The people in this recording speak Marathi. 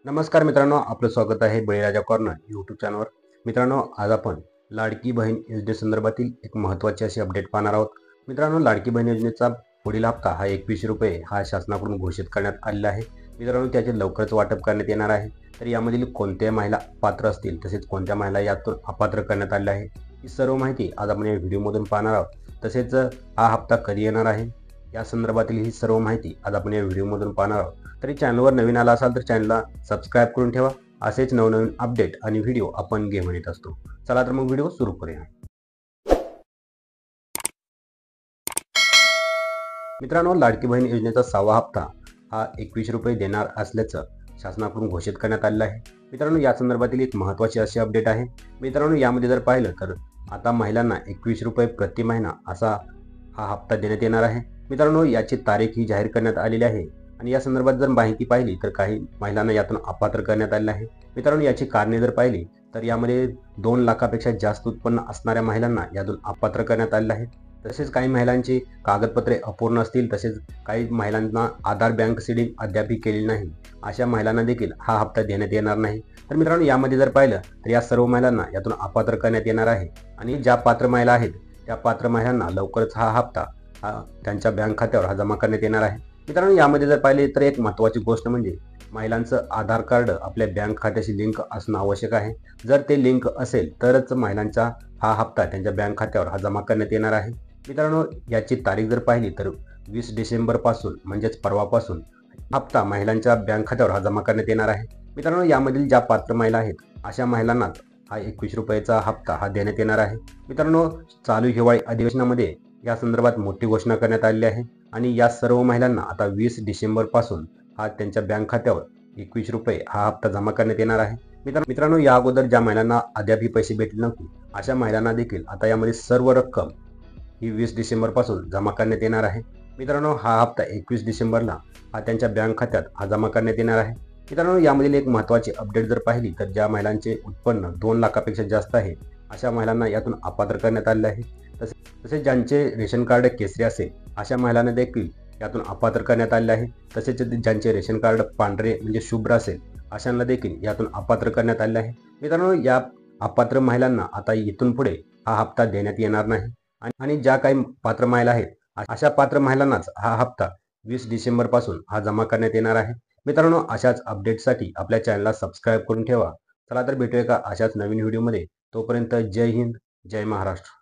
नमस्कार मित्रांनो, आपलं स्वागत आहे बळीराजा कॉर्नर यूट्यूब चॅनलवर. मित्रांनो, आज आपण लाडकी बहीण योजने संदर्भातील एक महत्त्वाची अशी अपडेट पाहणार आहोत. मित्रांनो, लाडकी बहीण योजनेचा पुढील हप्ता हा 21 रुपये हा शासनाकडून घोषित करण्यात आलेला आहे. मित्रांनो, त्याचे लवकरच वाटप करण्यात येणार आहे. तर यामधील कोणत्या महिला पात्र असतील तसेच कोणत्या महिला यातून अपात्र करण्यात आल्या आहे, ही सर्व माहिती आज आपण या व्हिडिओमधून पाहणार आहोत. तसेच हा हप्ता कधी येणार आहे या संदर्भातील ही सर्व माहिती आज आपण या व्हिडिओमधून पाहणार आहोत. तरी चॅनलवर नवीन आला असाल तर चॅनलला सबस्क्राईब करून ठेवा. असेच नवनवीन अपडेट आणि व्हिडिओ आपण घेऊन येत असतो. चला तर मग व्हिडिओ सुरू करूया. मित्रांनो, लाडकी बहीण योजनेचा 6वा हप्ता हा 21 रुपये देणार असल्याचं शासनाकडून घोषित करण्यात आलेलं आहे. मित्रांनो, या संदर्भातील एक महत्त्वाची अशी अपडेट आहे. मित्रांनो, यामध्ये जर पाहिलं तर आता महिलांना 21 रुपये प्रति महिना असा हा हप्ता देण्यात येणार आहे. मित्रांनो, याची तारीख ही जाहीर करण्यात आलेली आहे आणि या संदर्भात जर माहिती पाहिली तर काही महिलांना यातून अपात्र करण्यात आले आहे. मित्रांनो, याची कारणे जर पाहिली तर यामध्ये 2 लाखापेक्षा जास्त उत्पन्न असणाऱ्या महिलांना यातून अपात्र करण्यात आले आहे. तसेच काही महिलांची कागदपत्रे अपूर्ण असतील, तसेच काही महिलांना आधार बँक सीडिंग अद्यापही केलेली नाही, अशा महिलांना देखील हा हप्ता देण्यात येणार नाही. तर मित्रांनो, यामध्ये जर पाहिलं तर या सर्व महिलांना यातून अपात्र करण्यात येणार आहे आणि ज्या पात्र महिला आहेत त्या पात्र महिलांना लवकरच हा हप्ता त्यांच्या बँक खात्यावर जमा करण्यात येणार आहे. मित्रांनो, यामध्ये जर पाहिले तर एक महत्त्वाची गोष्ट म्हणजे महिलांचं आधार कार्ड आपल्या बँक खात्याशी लिंक असणं आवश्यक आहे. जर ते लिंक असेल तरच महिलांचा हा हप्ता त्यांच्या बँक खात्यावर जमा करण्यात येणार आहे. मित्रांनो, याची तारीख जर पाहिली तर 20 डिसेंबरपासून म्हणजेच परवापासून हप्ता महिलांच्या बँक खात्यावर जमा करण्यात येणार आहे. मित्रांनो, यामधील ज्या पात्र महिला आहेत अशा महिलांनाच हा 21 रुपयाचा हप्ता देण्यात येणार आहे. मित्रांनो, चालू हिवाळी अधिवेशनामध्ये या संदर्भात मोठी घोषणा करण्यात आलेली आहे आणि या सर्व महिलांना आता 20 डिसेंबरपासून त्यांच्या बँक खात्यावर 21 रुपये हा हप्ता जमा करण्यात येणार आहे. मित्रांनो, या अगोदर ज्या महिलांना अद्यापही पैसे भेटले नव्हते अशा महिलांना देखील आता यामध्ये सर्व रक्कम ही 20 डिसेंबरपासून जमा करण्यात येणार आहे. मित्रांनो, हा हप्ता 21 डिसेंबरला त्यांच्या बँक खात्यात जमा करण्यात येणार आहे. मित्रांनो, यामधील एक महत्त्वाची अपडेट जर पाहिली तर ज्या महिलांचे उत्पन्न 2 लाखापेक्षा जास्त आहे अशा महिलांना यातून अपात्र करण्यात आले आहे. तसेच ज्यांचे रेशन कार्ड केसरी असेल अशा महिलांना देखील यातून अपात्र करण्यात आले आहे. तसेच ज्यांचे रेशन कार्ड पांढरे म्हणजे शुभ्र असेल अशांना देखील यातून अपात्र करण्यात आले आहे. मित्रांनो, या अपात्र महिलांना आता इथून पुढे हा हप्ता देण्यात येणार नाही आणि ज्या काही पात्र महिला आहेत अशा पात्र महिलांनाच हा हप्ता 20 डिसेंबरपासून जमा करण्यात येणार आहे. मित्रांनो, अशाच अपडेटसाठी आपल्या चॅनलला सबस्क्राईब करून ठेवा. चला तर भेटूया का अशाच नवीन व्हिडिओमध्ये. तोपर्यंत जय हिंद, जय महाराष्ट्र.